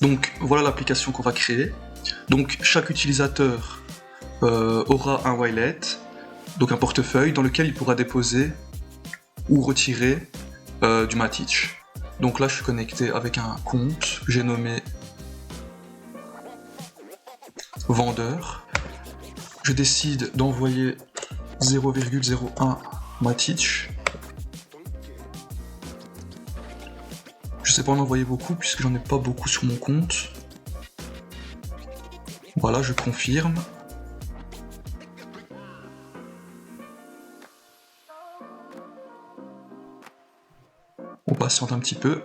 Donc voilà l'application qu'on va créer. Donc chaque utilisateur aura un wallet, donc un portefeuille dans lequel il pourra déposer ou retirer du Matic. Donc là je suis connecté avec un compte que j'ai nommé vendeur. Je décide d'envoyer 0,01 Matic. Je sais pas en envoyer beaucoup puisque j'en ai pas beaucoup sur mon compte. Voilà, je confirme. On patiente un petit peu.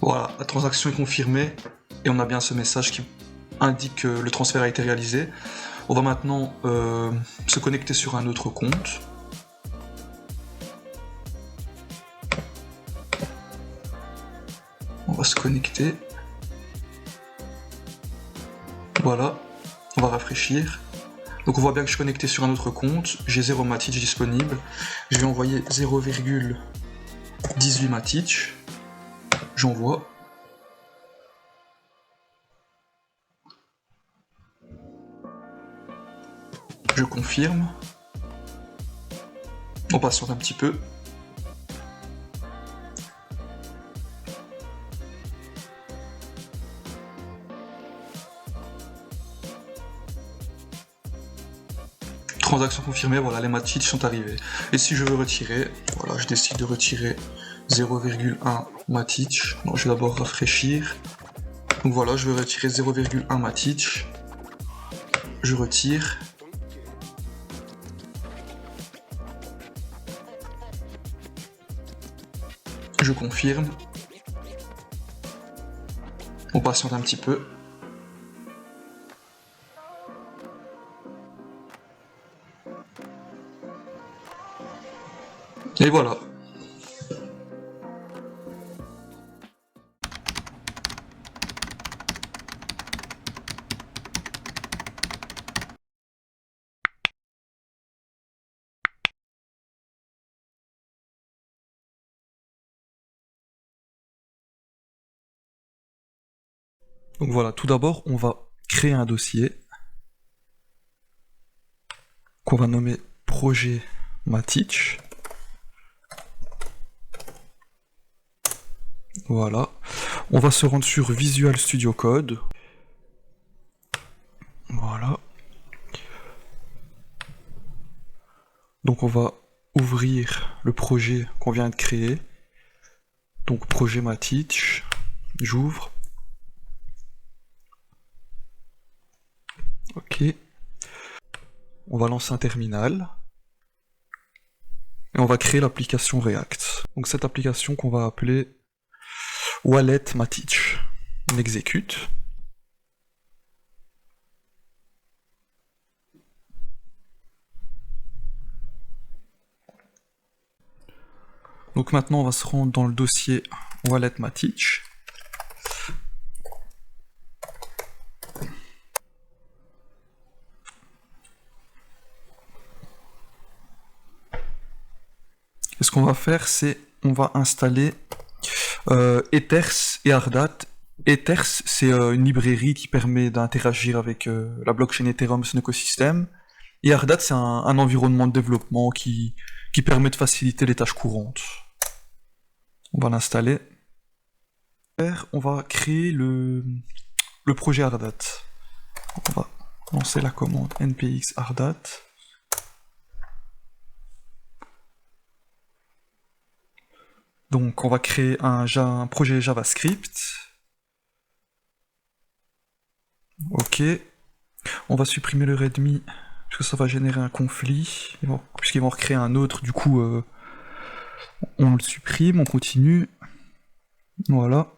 Voilà, la transaction est confirmée et on a bien ce message qui indique que le transfert a été réalisé. On va maintenant se connecter sur un autre compte. On va se connecter. Voilà, on va rafraîchir. Donc on voit bien que je suis connecté sur un autre compte, j'ai 0 Matic disponible. Je vais envoyer 0,18 Matic. J'envoie. Je confirme. On patiente un petit peu. Transaction confirmée, voilà, les Matic sont arrivés. Et si je veux retirer, voilà, je décide de retirer 0,1 Matic. Non, je vais d'abord rafraîchir. Donc voilà, je vais retirer 0,1 Matic. Je retire. Je confirme. On patiente un petit peu. Et voilà. Donc voilà, tout d'abord, on va créer un dossier qu'on va nommer projet Matic. Voilà. On va se rendre sur Visual Studio Code. Voilà. Donc on va ouvrir le projet qu'on vient de créer. Donc projet Matic. J'ouvre. Ok. On va lancer un terminal. Et on va créer l'application React. Donc cette application qu'on va appeler Wallet Matic. On exécute. Donc maintenant on va se rendre dans le dossier Wallet Matic. Et ce qu'on va faire, c'est on va installer Ethers et Ardat. Ethers, c'est une librairie qui permet d'interagir avec la blockchain Ethereum, son écosystème. Et Ardat, c'est un environnement de développement qui permet de faciliter les tâches courantes. On va l'installer. On va créer le projet Ardat. On va lancer la commande npx ardat. Donc on va créer un projet JavaScript. Ok. On va supprimer le readme parce que ça va générer un conflit. Puisqu'ils vont recréer un autre, du coup on le supprime, on continue. Voilà.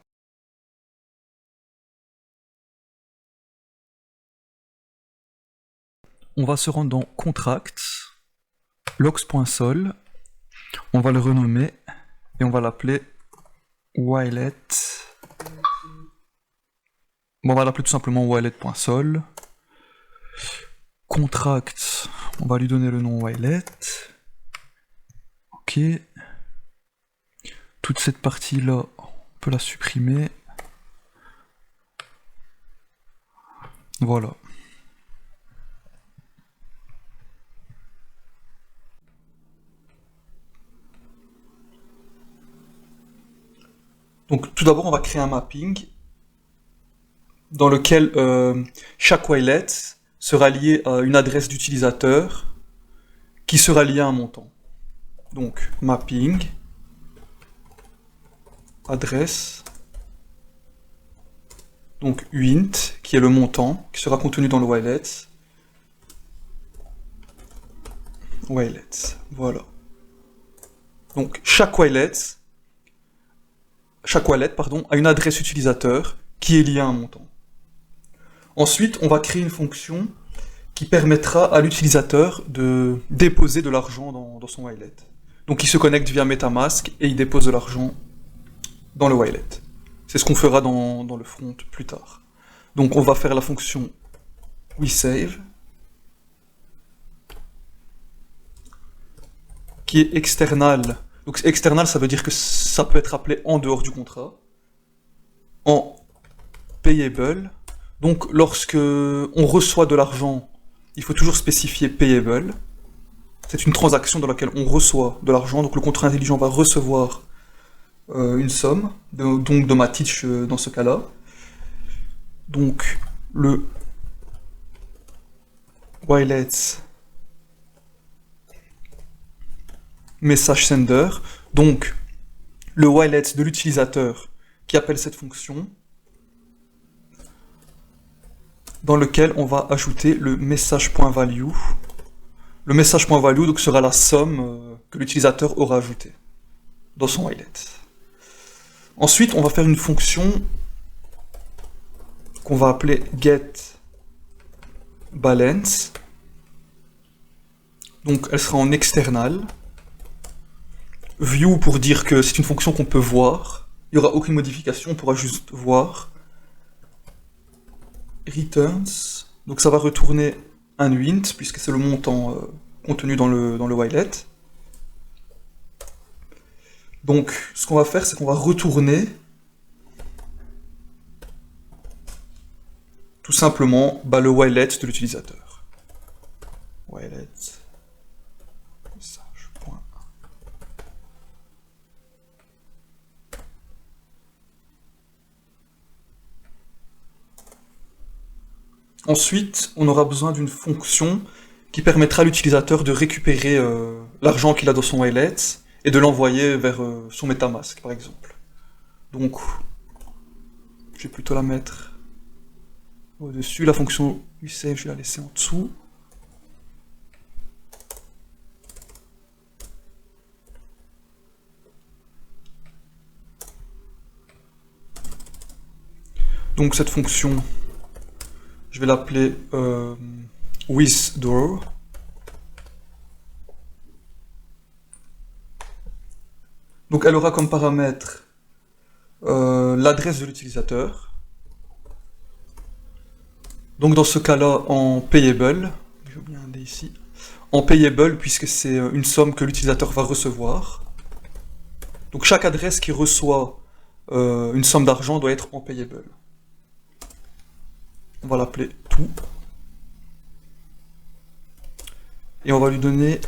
On va se rendre dans Contract, logs.sol. On va le renommer et on va l'appeler wallet. Bon, on va l'appeler tout simplement wallet.sol. Contract, on va lui donner le nom wallet. Ok. toute cette partie-là, on peut la supprimer. Voilà. Donc tout d'abord, on va créer un mapping dans lequel chaque wilet sera lié à une adresse d'utilisateur qui sera liée à un montant. Donc mapping, adresse, donc uint, qui est le montant, qui sera contenu dans le wilet. Wilet, voilà. Donc chaque wilet, a une adresse utilisateur qui est liée à un montant. Ensuite, on va créer une fonction qui permettra à l'utilisateur de déposer de l'argent dans son wallet. Donc il se connecte via MetaMask et il dépose de l'argent dans le wallet. C'est ce qu'on fera dans le front plus tard. Donc on va faire la fonction WeSave, qui est external. Donc external, ça veut dire que ça peut être appelé en dehors du contrat. En payable. Donc lorsque on reçoit de l'argent, il faut toujours spécifier payable. C'est une transaction dans laquelle on reçoit de l'argent, donc le contrat intelligent va recevoir une somme, donc de ma teach dans ce cas-là. Donc le wallet message sender, donc le wallet de l'utilisateur qui appelle cette fonction, dans lequel on va ajouter le message.value. Le message.value donc sera la somme que l'utilisateur aura ajoutée dans son wallet. Ensuite, on va faire une fonction qu'on va appeler getBalance. Donc elle sera en external. View pour dire que c'est une fonction qu'on peut voir. Il n'y aura aucune modification, on pourra juste voir. Returns, donc ça va retourner un uint, puisque c'est le montant contenu dans le wallet. Donc ce qu'on va faire, c'est qu'on va retourner tout simplement le wallet de l'utilisateur. Wallet. Ensuite, on aura besoin d'une fonction qui permettra à l'utilisateur de récupérer l'argent qu'il a dans son wallet et de l'envoyer vers son MetaMask, par exemple. Donc, je vais plutôt la mettre au-dessus. La fonction uSave, je vais la laisser en dessous. Donc cette fonction, je vais l'appeler withdraw. Donc elle aura comme paramètre l'adresse de l'utilisateur. Donc dans ce cas-là, en payable, j'ai oublié un D ici, en payable puisque c'est une somme que l'utilisateur va recevoir. Donc chaque adresse qui reçoit une somme d'argent doit être en payable. On va l'appeler tout. Et on va lui donner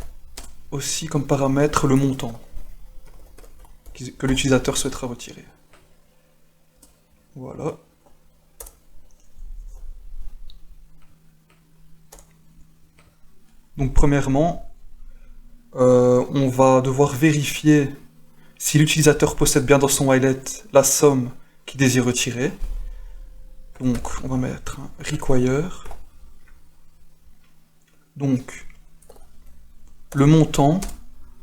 aussi comme paramètre le montant que l'utilisateur souhaitera retirer. Voilà. Donc premièrement, on va devoir vérifier si l'utilisateur possède bien dans son wallet la somme qu'il désire retirer. Donc on va mettre un require. Donc le montant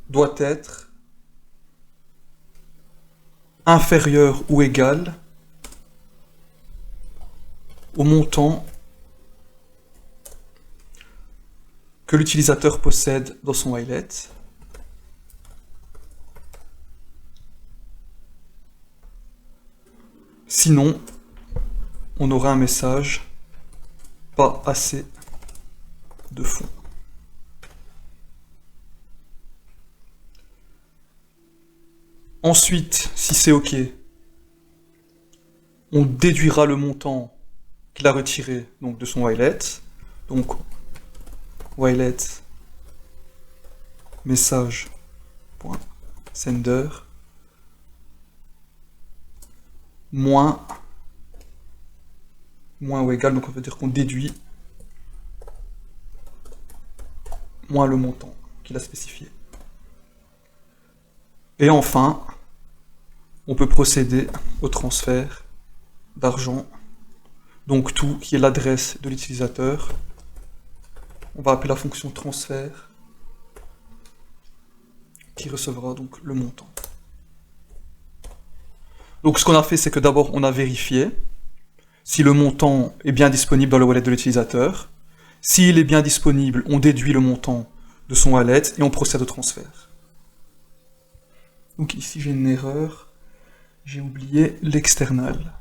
doit être inférieur ou égal au montant que l'utilisateur possède dans son wallet. Sinon, on aura un message pas assez de fonds. Ensuite, si c'est OK, on déduira le montant qu'il a retiré donc, de son whilelet. Donc, whilelet message.sender moins ou égal, donc on veut dire qu'on déduit moins le montant qu'il a spécifié. Et enfin, on peut procéder au transfert d'argent, donc tout qui est l'adresse de l'utilisateur. On va appeler la fonction transfert qui recevra donc le montant. Donc ce qu'on a fait, c'est que d'abord on a vérifié si le montant est bien disponible dans le wallet de l'utilisateur. S'il est bien disponible, on déduit le montant de son wallet et on procède au transfert. Donc ici j'ai une erreur, j'ai oublié l'external.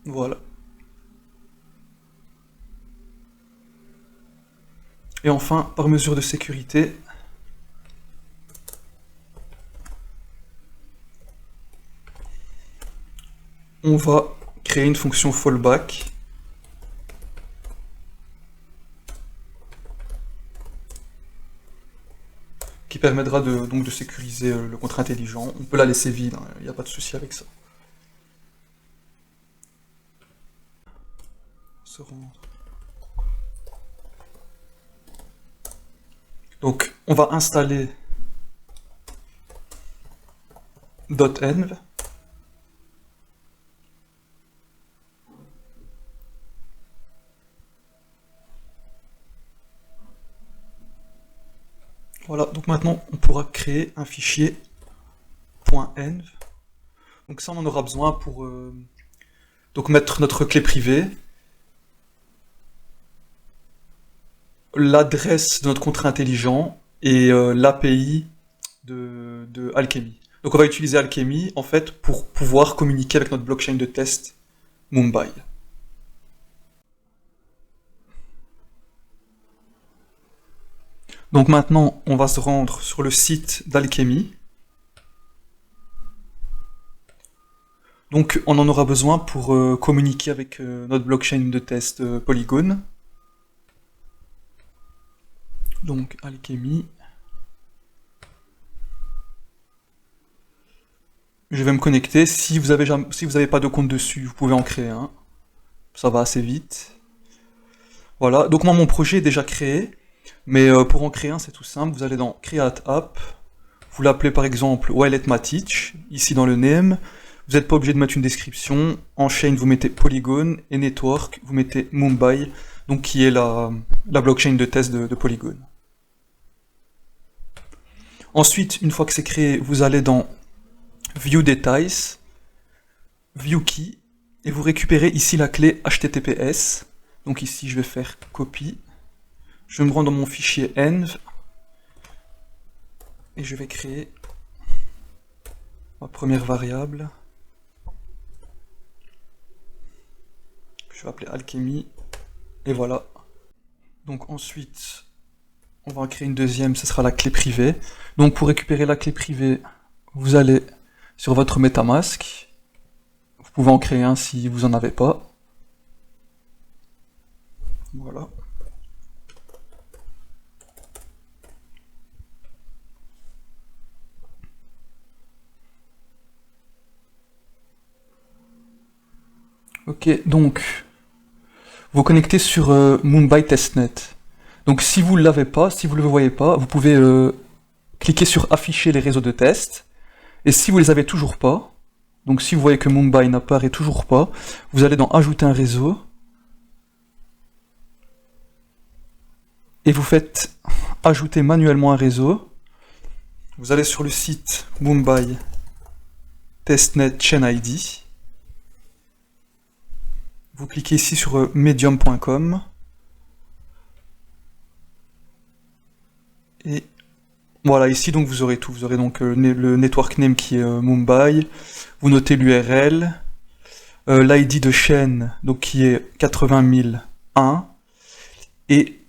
Voilà. Et enfin, par mesure de sécurité, on va créer une fonction fallback qui permettra donc de sécuriser le contrat intelligent. On peut la laisser vide, il n'y a pas de souci avec ça. Se rendre. Donc, on va installer .env. Voilà, donc maintenant on pourra créer un fichier .env. Donc ça on en aura besoin pour donc mettre notre clé privée, l'adresse de notre contrat intelligent et l'API de Alchemy. Donc on va utiliser Alchemy en fait pour pouvoir communiquer avec notre blockchain de test Mumbai. Donc maintenant, on va se rendre sur le site d'Alchemy. Donc on en aura besoin pour communiquer avec notre blockchain de test Polygon. Donc Alchemy. Je vais me connecter. Si vous n'avez pas de compte dessus, vous pouvez en créer un. Ça va assez vite. Voilà, donc moi mon projet est déjà créé. Mais pour en créer un, c'est tout simple. Vous allez dans Create App. Vous l'appelez par exemple Wallet Matic, ici dans le name. Vous n'êtes pas obligé de mettre une description. En chain, vous mettez Polygon. Et Network, vous mettez Mumbai, donc qui est la blockchain de test de Polygon. Ensuite, une fois que c'est créé, vous allez dans View Details, View Key, et vous récupérez ici la clé HTTPS. Donc ici, je vais faire copie. Je me rends dans mon fichier env, et je vais créer ma première variable. Je vais appeler Alchemy, et voilà. Donc ensuite, on va en créer une deuxième, ce sera la clé privée. Donc pour récupérer la clé privée, vous allez sur votre MetaMask. Vous pouvez en créer un si vous n'en avez pas. Voilà. Ok, donc vous connectez sur Mumbai Testnet. Donc si vous ne l'avez pas, si vous ne le voyez pas, vous pouvez cliquer sur afficher les réseaux de test. Et si vous les avez toujours pas, donc si vous voyez que Mumbai n'apparaît toujours pas, vous allez dans ajouter un réseau. Et vous faites ajouter manuellement un réseau. Vous allez sur le site Mumbai Testnet Chain ID. Vous cliquez ici sur medium.com. Et voilà, ici donc vous aurez tout. Vous aurez donc le network name qui est Mumbai. Vous notez l'URL. L'ID de chaîne donc qui est 80 001. Et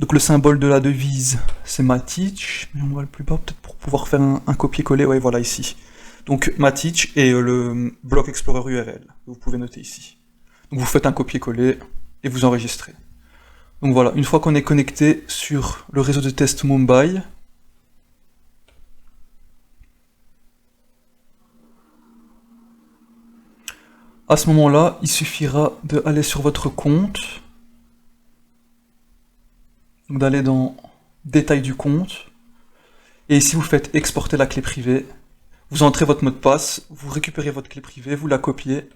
Donc le symbole de la devise, c'est Matic, mais on va le plus bas peut-être pour pouvoir faire un copier-coller, ouais voilà ici. Donc Matic et le bloc Explorer URL, vous pouvez noter ici. Donc vous faites un copier-coller et vous enregistrez. Donc voilà, une fois qu'on est connecté sur le réseau de test Mumbai, à ce moment-là, il suffira d'aller sur votre compte, donc d'aller dans détail du compte, et ici vous faites exporter la clé privée, vous entrez votre mot de passe, vous récupérez votre clé privée, vous la copiez,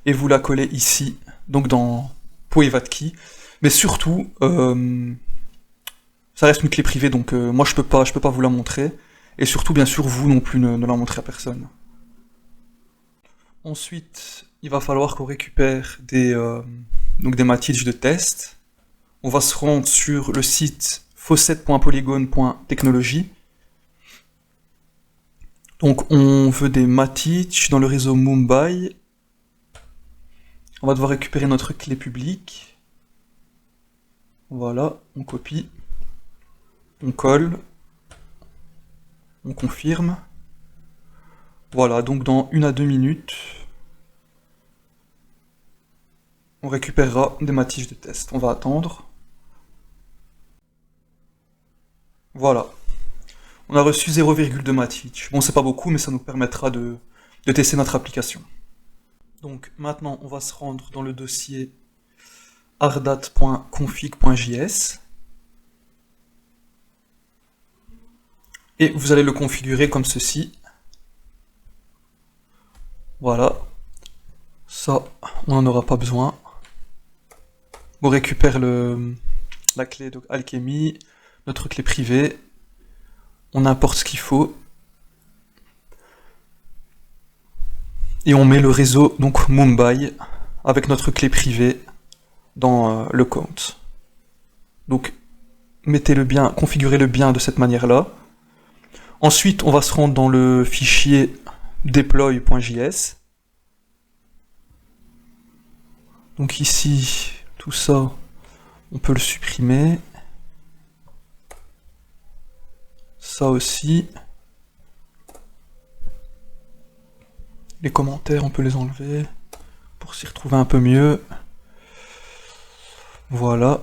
et vous la collez ici, donc dans Poivatkey. Mais surtout, ça reste une clé privée, donc moi je peux pas vous la montrer, et surtout bien sûr vous non plus ne la montrez à personne. Ensuite, il va falloir qu'on récupère donc des matiges de test. On va se rendre sur le site faucet.polygone.technologie. Donc on veut des matiges dans le réseau Mumbai. On va devoir récupérer notre clé publique. Voilà, on copie, on colle, on confirme. Voilà, donc dans 1 à 2 minutes, on récupérera des matiges de test. On va attendre. Voilà. On a reçu 0,2 matic. Bon, c'est pas beaucoup, mais ça nous permettra de tester notre application. Donc maintenant, on va se rendre dans le dossier ardat.config.js. Et vous allez le configurer comme ceci. Voilà. Ça, on n'en aura pas besoin. On récupère la clé de Alchemy, notre clé privée. On importe ce qu'il faut. Et on met le réseau, donc Mumbai, avec notre clé privée dans le compte. Donc, mettez-le bien, configurez-le bien de cette manière-là. Ensuite, on va se rendre dans le fichier deploy.js. Donc ici, tout ça, on peut le supprimer. Ça aussi. Les commentaires, on peut les enlever pour s'y retrouver un peu mieux. Voilà.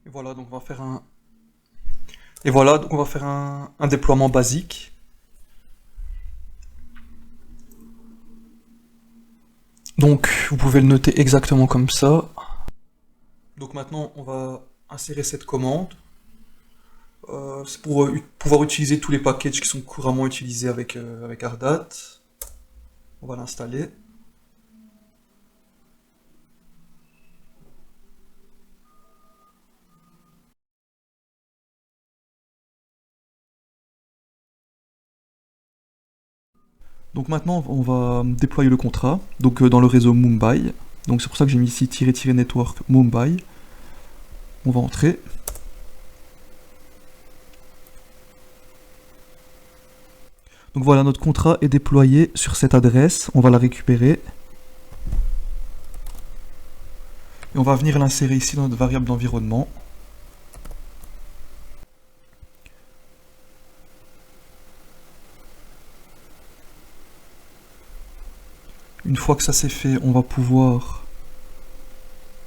Et voilà, donc on va faire un... Et voilà, donc on va faire un déploiement basique. Donc, vous pouvez le noter exactement comme ça. Donc maintenant, on va insérer cette commande. C'est pour pouvoir utiliser tous les packages qui sont couramment utilisés avec Ardat. On va l'installer. Donc maintenant, on va déployer le contrat, donc dans le réseau Mumbai. Donc c'est pour ça que j'ai mis ici --network Mumbai. On va entrer. Donc voilà, notre contrat est déployé sur cette adresse. On va la récupérer. Et on va venir l'insérer ici dans notre variable d'environnement. Une fois que ça c'est fait, on va pouvoir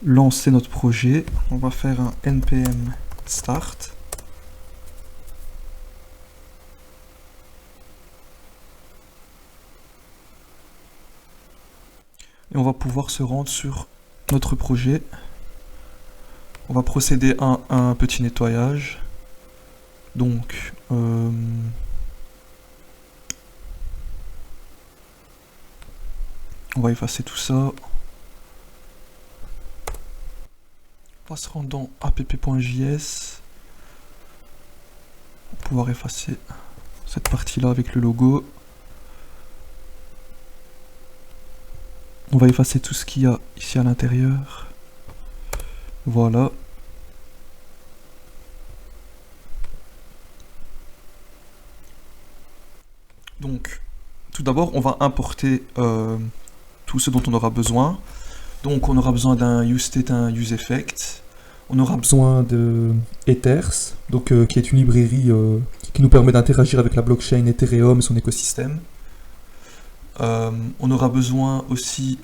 lancer notre projet. On va faire un npm start. Et on va pouvoir se rendre sur notre projet. On va procéder à un petit nettoyage. Donc, on va effacer tout ça. On va se rendre dans app.js pour pouvoir effacer cette partie-là avec le logo. On va effacer tout ce qu'il y a ici à l'intérieur. Voilà. Donc, Tout d'abord, on va importer tout ce dont on aura besoin. Donc on aura besoin d'un useState, un useEffect. On aura besoin de Ethers, donc, qui est une librairie qui nous permet d'interagir avec la blockchain Ethereum et son écosystème. On aura besoin aussi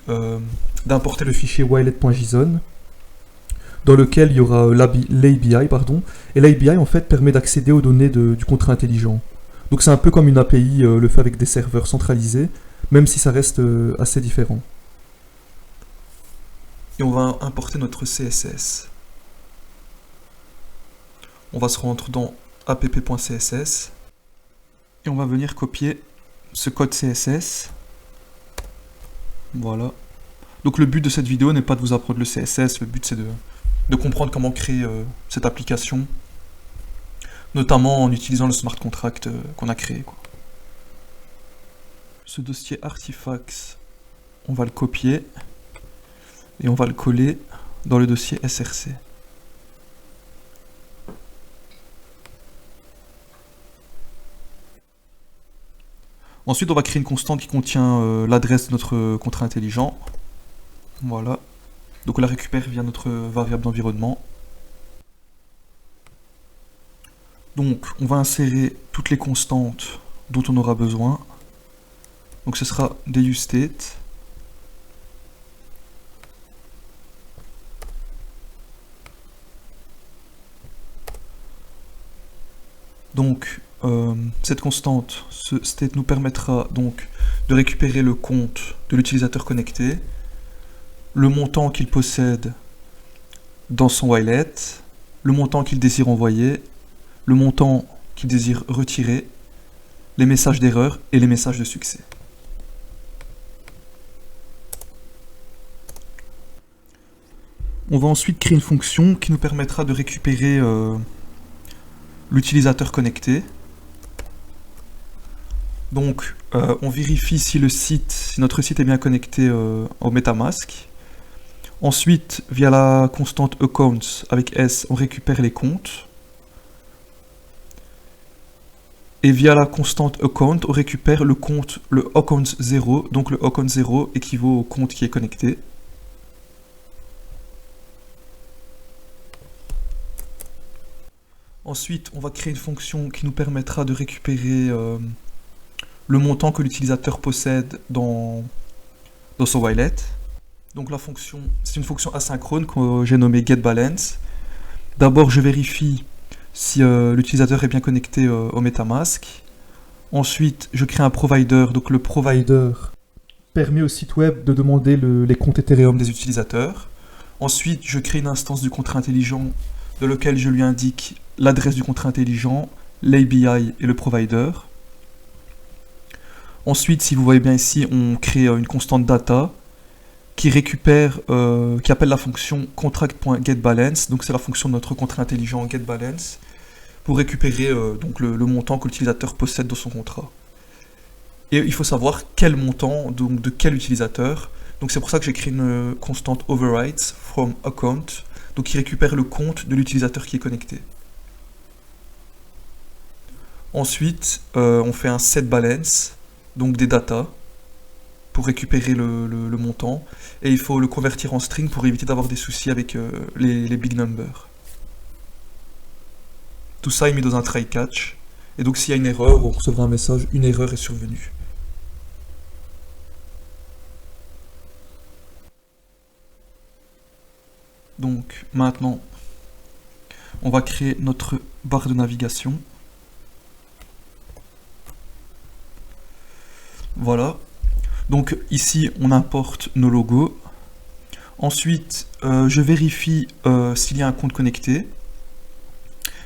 d'importer le fichier wilet.json, dans lequel il y aura l'ABI, et l'ABI en fait permet d'accéder aux données du contrat intelligent. Donc c'est un peu comme une API le fait avec des serveurs centralisés, même si ça reste assez différent. Et on va importer notre CSS. On va se rendre dans app.css et on va venir copier ce code CSS. Voilà. Donc le but de cette vidéo n'est pas de vous apprendre le CSS, le but c'est de comprendre comment créer cette application, notamment en utilisant le smart contract qu'on a créé, quoi. Ce dossier artifacts, on va le copier et on va le coller dans le dossier src. Ensuite, on va créer une constante qui contient l'adresse de notre contrat intelligent. Voilà. Donc on la récupère via notre variable d'environnement. Donc on va insérer toutes les constantes dont on aura besoin. Donc ce sera des useState. Donc cette constante, ce state nous permettra donc de récupérer le compte de l'utilisateur connecté, le montant qu'il possède dans son wallet, le montant qu'il désire envoyer, le montant qu'il désire retirer, les messages d'erreur et les messages de succès. On va ensuite créer une fonction qui nous permettra de récupérer l'utilisateur connecté. Donc on vérifie si notre site est bien connecté au MetaMask. Ensuite, via la constante accounts avec S, on récupère les comptes. Et via la constante account, on récupère le compte, le account 0. Donc le account 0 équivaut au compte qui est connecté. Ensuite, on va créer une fonction qui nous permettra de récupérer le montant que l'utilisateur possède dans son wallet. Donc la fonction, c'est une fonction asynchrone que j'ai nommée getBalance. D'abord, je vérifie si l'utilisateur est bien connecté au MetaMask. Ensuite, je crée un provider. Donc le provider permet au site web de demander les comptes Ethereum des utilisateurs. Ensuite, je crée une instance du contrat intelligent dans lequel je lui indique l'adresse du contrat intelligent, l'ABI et le provider. Ensuite, si vous voyez bien ici, on crée une constante data qui récupère, qui appelle la fonction contract.getBalance, donc c'est la fonction de notre contrat intelligent getBalance, pour récupérer donc le montant que l'utilisateur possède dans son contrat. Et il faut savoir quel montant, donc de quel utilisateur. Donc c'est pour ça que j'ai créé une constante overwrites from account, donc qui récupère le compte de l'utilisateur qui est connecté. Ensuite, on fait un setBalance, donc des datas, pour récupérer le montant, et il faut le convertir en string pour éviter d'avoir des soucis avec les big numbers. Tout ça est mis dans un try catch, et donc s'il y a une erreur, on recevra un message, une erreur est survenue. Donc maintenant, on va créer notre barre de navigation. Voilà. Donc ici, on importe nos logos. Ensuite, je vérifie s'il y a un compte connecté.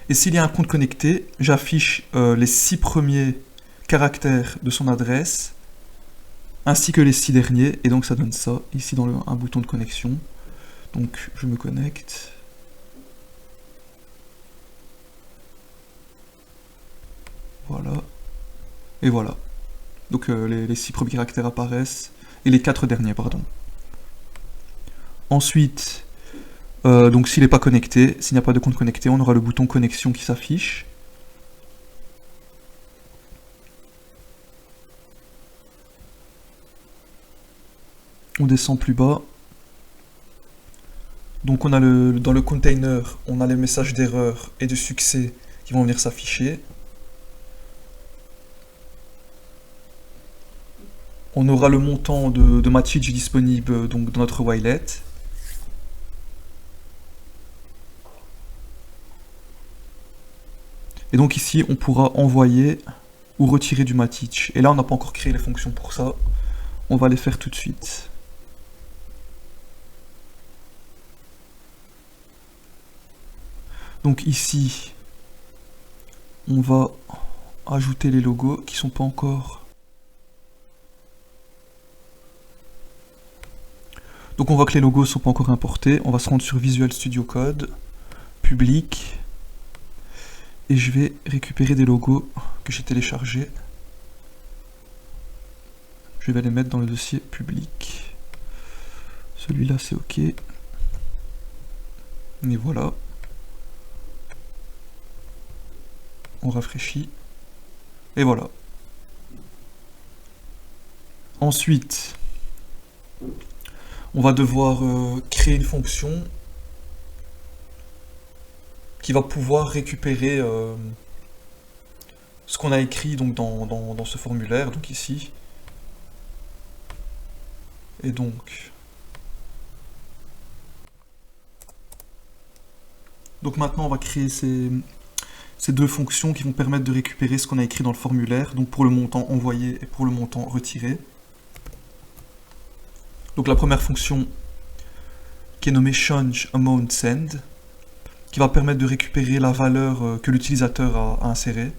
Et s'il y a un compte connecté, j'affiche les 6 premiers caractères de son adresse, ainsi que les 6 derniers. Et donc ça donne ça, ici dans un bouton de connexion. Donc je me connecte. Voilà. Et voilà. Donc les 6 premiers caractères apparaissent, et les 4 derniers, pardon. Ensuite, donc s'il n'est pas connecté, s'il n'y a pas de compte connecté, on aura le bouton connexion qui s'affiche. On descend plus bas. Donc on a dans le container, on a les messages d'erreur et de succès qui vont venir s'afficher. On aura le montant de Matic disponible donc dans notre wallet. Et donc ici, on pourra envoyer ou retirer du Matic. Et là, on n'a pas encore créé les fonctions pour ça. On va les faire tout de suite. Donc ici, on va ajouter les logos qui sont pas encore... Donc on voit que les logos sont pas encore importés. On va se rendre sur Visual Studio Code, public, et je vais récupérer des logos que j'ai téléchargés. Je vais les mettre dans le dossier public. Celui-là c'est OK. Et voilà. On rafraîchit. Et voilà. Ensuite, on va devoir créer une fonction qui va pouvoir récupérer ce qu'on a écrit donc, dans ce formulaire, donc ici. Et donc maintenant on va créer ces deux fonctions qui vont permettre de récupérer ce qu'on a écrit dans le formulaire, donc pour le montant envoyé et pour le montant retiré. Donc la première fonction qui est nommée change amount send, qui va permettre de récupérer la valeur que l'utilisateur a insérée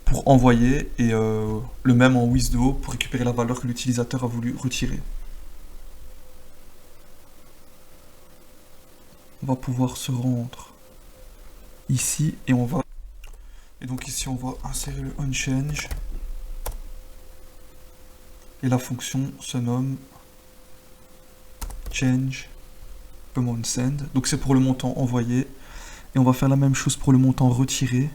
pour envoyer, et le même en withdraw pour récupérer la valeur que l'utilisateur a voulu retirer. On va pouvoir se rendre ici et on va... Et donc ici on va insérer le onChange. Et la fonction se nomme change amount send. Donc c'est pour le montant envoyé. Et on va faire la même chose pour le montant retiré.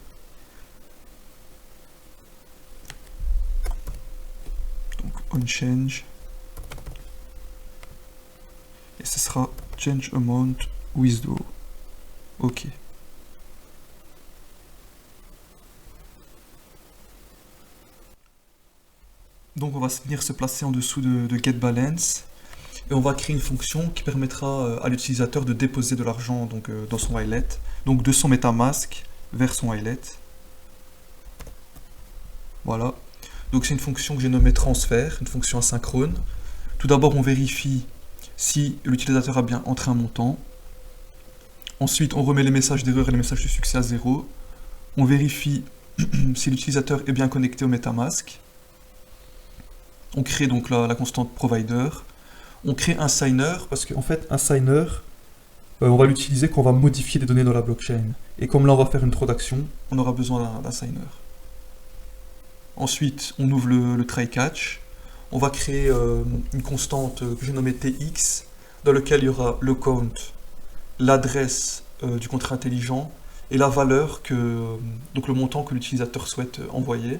Donc onChange. Et ce sera change amount withdraw. OK. Donc on va venir se placer en dessous de getBalance et on va créer une fonction qui permettra à l'utilisateur de déposer de l'argent donc, dans son wallet, donc de son MetaMask vers son wallet. Voilà. Donc c'est une fonction que j'ai nommée transfert, une fonction asynchrone. Tout d'abord on vérifie si l'utilisateur a bien entré un montant. Ensuite on remet les messages d'erreur et les messages de succès à 0. On vérifie si l'utilisateur est bien connecté au MetaMask. On crée donc la constante provider. On crée un signer, parce qu'en fait, un signer, on va l'utiliser quand on va modifier les données dans la blockchain. Et comme là, on va faire une transaction, on aura besoin d'un signer. Ensuite, on ouvre le try-catch. On va créer une constante que j'ai nommée TX, dans laquelle il y aura le count, l'adresse du contrat intelligent, et la valeur donc le montant que l'utilisateur souhaite envoyer.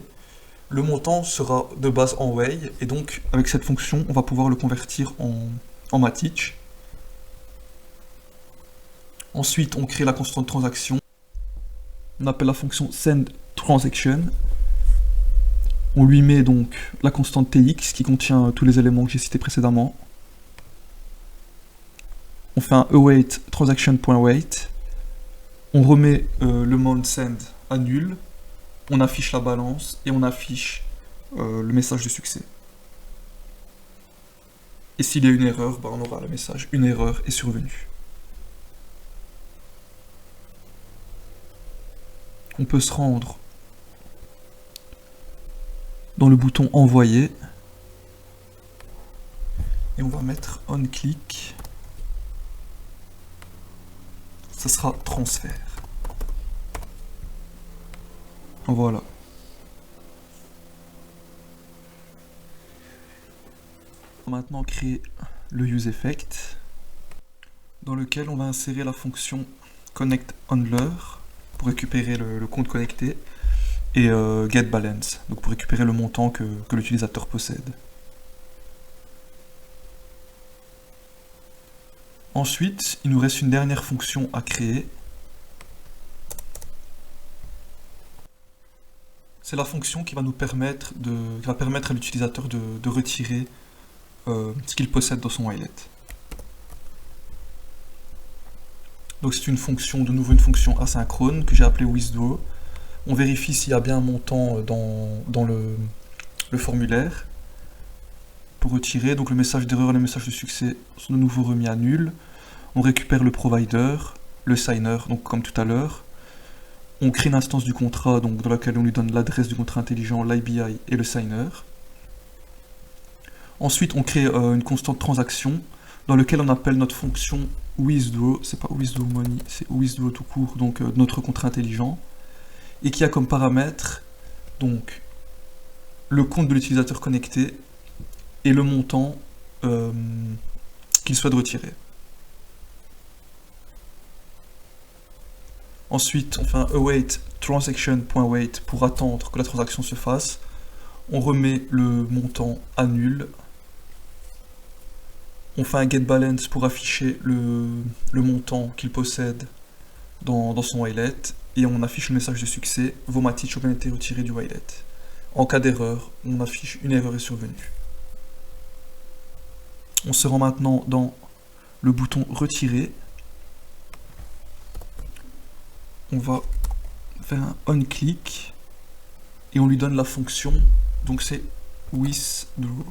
Le montant sera de base en Wei, et donc avec cette fonction, on va pouvoir le convertir en Matic. Ensuite, on crée la constante transaction. On appelle la fonction sendTransaction. On lui met donc la constante TX qui contient tous les éléments que j'ai cités précédemment. On fait un await transaction.wait. On remet le mount send à nul. On affiche la balance et on affiche le message de succès. Et s'il y a une erreur, on aura le message « Une erreur est survenue ». On peut se rendre dans le bouton « Envoyer » et on va mettre « On click ». Ça sera « Transfert ». Voilà. On va maintenant créer le useEffect dans lequel on va insérer la fonction connectHandler pour récupérer le compte connecté et getBalance donc pour récupérer le montant que l'utilisateur possède. Ensuite, il nous reste une dernière fonction à créer. C'est la fonction qui va nous permettre qui va permettre à l'utilisateur de retirer ce qu'il possède dans son wallet. Donc c'est une fonction, de nouveau une fonction asynchrone que j'ai appelée withdraw. On vérifie s'il y a bien un montant dans le formulaire pour retirer. Donc le message d'erreur et le message de succès sont de nouveau remis à nul. On récupère le provider, le signer, donc comme tout à l'heure. On crée une instance du contrat donc dans laquelle on lui donne l'adresse du contrat intelligent, l'IBI et le signer. Ensuite, on crée une constante transaction dans laquelle on appelle notre fonction withdraw, c'est pas withdraw money, c'est withdraw tout court, donc notre contrat intelligent, et qui a comme paramètre donc le compte de l'utilisateur connecté et le montant qu'il souhaite retirer. Ensuite, on fait un await transaction.wait pour attendre que la transaction se fasse. On remet le montant à nul. On fait un getBalance pour afficher le montant qu'il possède dans son wallet. Et on affiche le message de succès. Vos Matic ont bien été retirés du wallet. En cas d'erreur, on affiche une erreur est survenue. On se rend maintenant dans le bouton retirer. On va faire un on-click et on lui donne la fonction, donc c'est withdraw.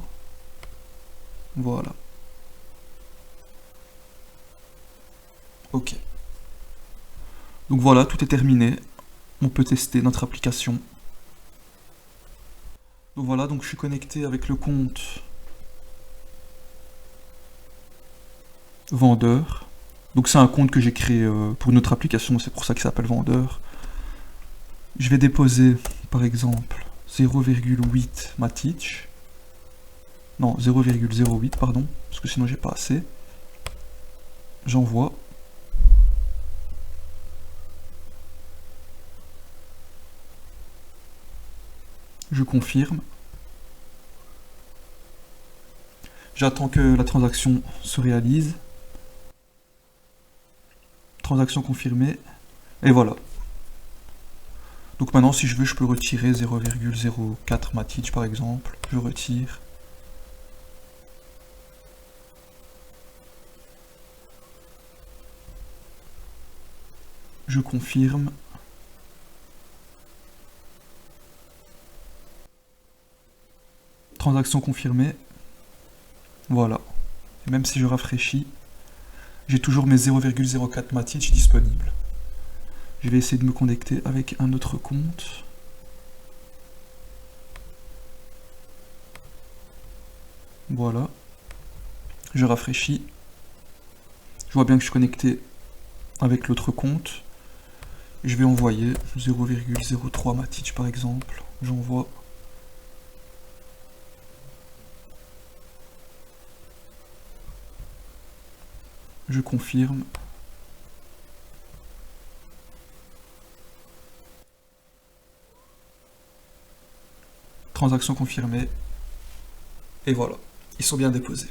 Voilà. Ok. Donc voilà, tout est terminé. On peut tester notre application. Donc voilà, donc je suis connecté avec le compte vendeur. Donc c'est un compte que j'ai créé pour une autre application, c'est pour ça qu'il s'appelle vendeur. Je vais déposer par exemple 0,8 Matic. Non, 0,08 pardon, parce que sinon j'ai pas assez. J'envoie. Je confirme. J'attends que la transaction se réalise. Transaction confirmée. Et voilà. Donc maintenant, si je veux, je peux retirer 0,04 Matic par exemple. Je retire. Je confirme. Transaction confirmée. Voilà. Et même si je rafraîchis, j'ai toujours mes 0,04 Matic disponibles. Je vais essayer de me connecter avec un autre compte. Voilà. Je rafraîchis. Je vois bien que je suis connecté avec l'autre compte. Je vais envoyer 0,03 Matic par exemple. J'envoie. Je confirme. Transaction confirmée. Et voilà, ils sont bien déposés.